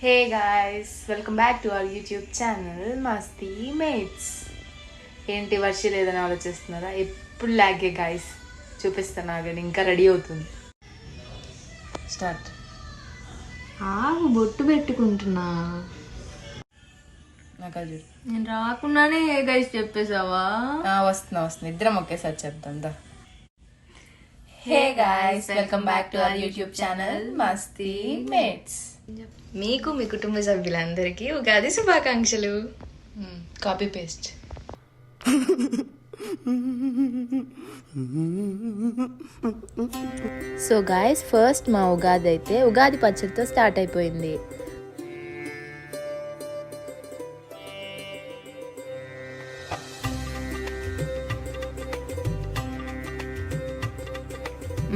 Hey guys, welcome back to our YouTube channel Masti mates. ఏంటి వర్షం లేదని ఆలోచిస్తున్నారా? ఎప్పుడు లాగే గాయస్, చూపిస్తాను కానీ ఇంకా రెడీ అవుతుంది. స్టార్ట్. బొట్టు పెట్టుకుంటున్నా. నాకు అది నేను రాకుండానే ఏ గైస్ చెప్పేసావా? వస్తున్నా ఇద్దరం ఒకేసారి చెప్తాం దా. Hey guys, welcome back to our YouTube channel Masti mates. మీకు మీ కుటుంబ సభ్యులందరికీ ఉగాది శుభాకాంక్షలు. Copy paste. So guys, first మా ఉగాది అయితే ఉగాది పచ్చడితో స్టార్ట్ అయిపోయింది.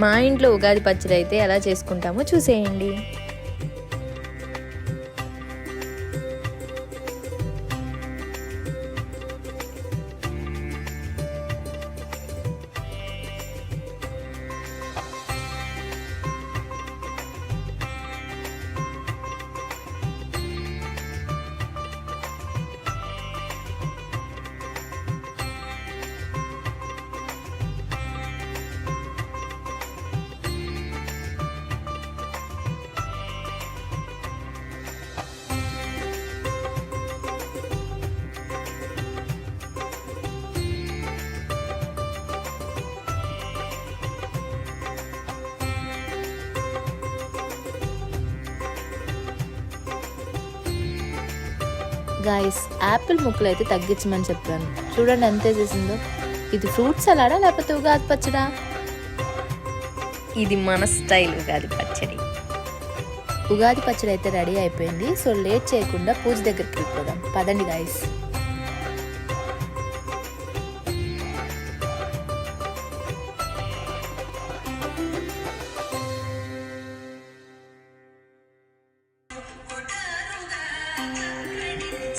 మా ఇంట్లో ఉగాది పచ్చడి అయితే ఎలా చేసుకుంటామో చూసేయండి. గాయస్, యాపిల్ ముక్కలు అయితే తగ్గించమని చెప్పాను. చూడండి ఎంత వేసేసిందో. ఇది ఫ్రూట్ సలాడా లేకపోతే ఉగాది పచ్చడా? ఇది మన స్టైల్ ఉగాది పచ్చడి. ఉగాది పచ్చడి అయితే రెడీ అయిపోయింది. సో లేట్ చేయకుండా పూజ దగ్గరికి వెళ్ళిపోదాం. పదండి గాయస్.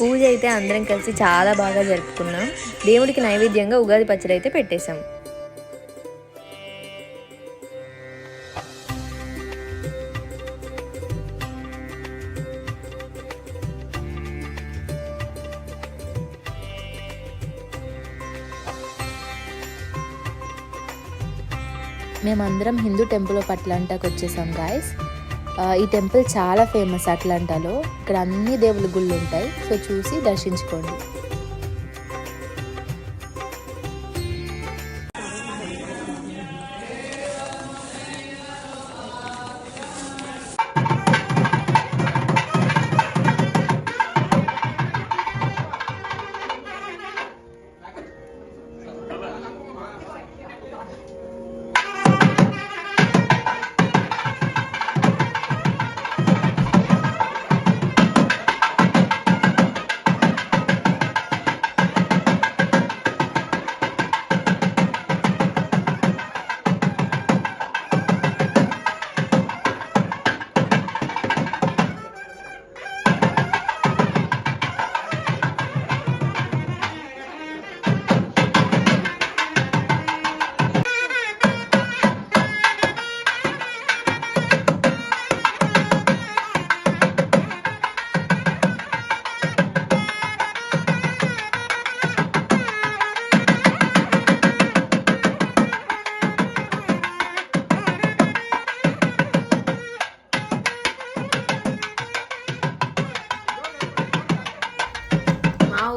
పూజ అయితే అందరం కలిసి చాలా బాగా జరుపుకున్నాం. దేవుడికి నైవేద్యంగా ఉగాది పచ్చడి అయితే పెట్టేశాం. మేమందరం హిందూ టెంపుల్ ఆఫ్ అట్లాంటాకి వచ్చేసాం గాయస్. ఈ టెంపుల్ చాలా ఫేమస్ అట్లాంటాలో. ఇక్కడ అన్ని దేవుళ్ళ గుళ్ళు ఉంటాయి. సో చూసి దర్శించుకోండి.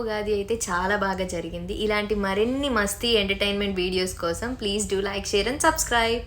ఉగాది అయితే చాలా బాగా జరిగింది. ఇలాంటి మరిన్ని మస్తీ ఎంటర్టైన్మెంట్ వీడియోస్ కోసం please do like, share and subscribe.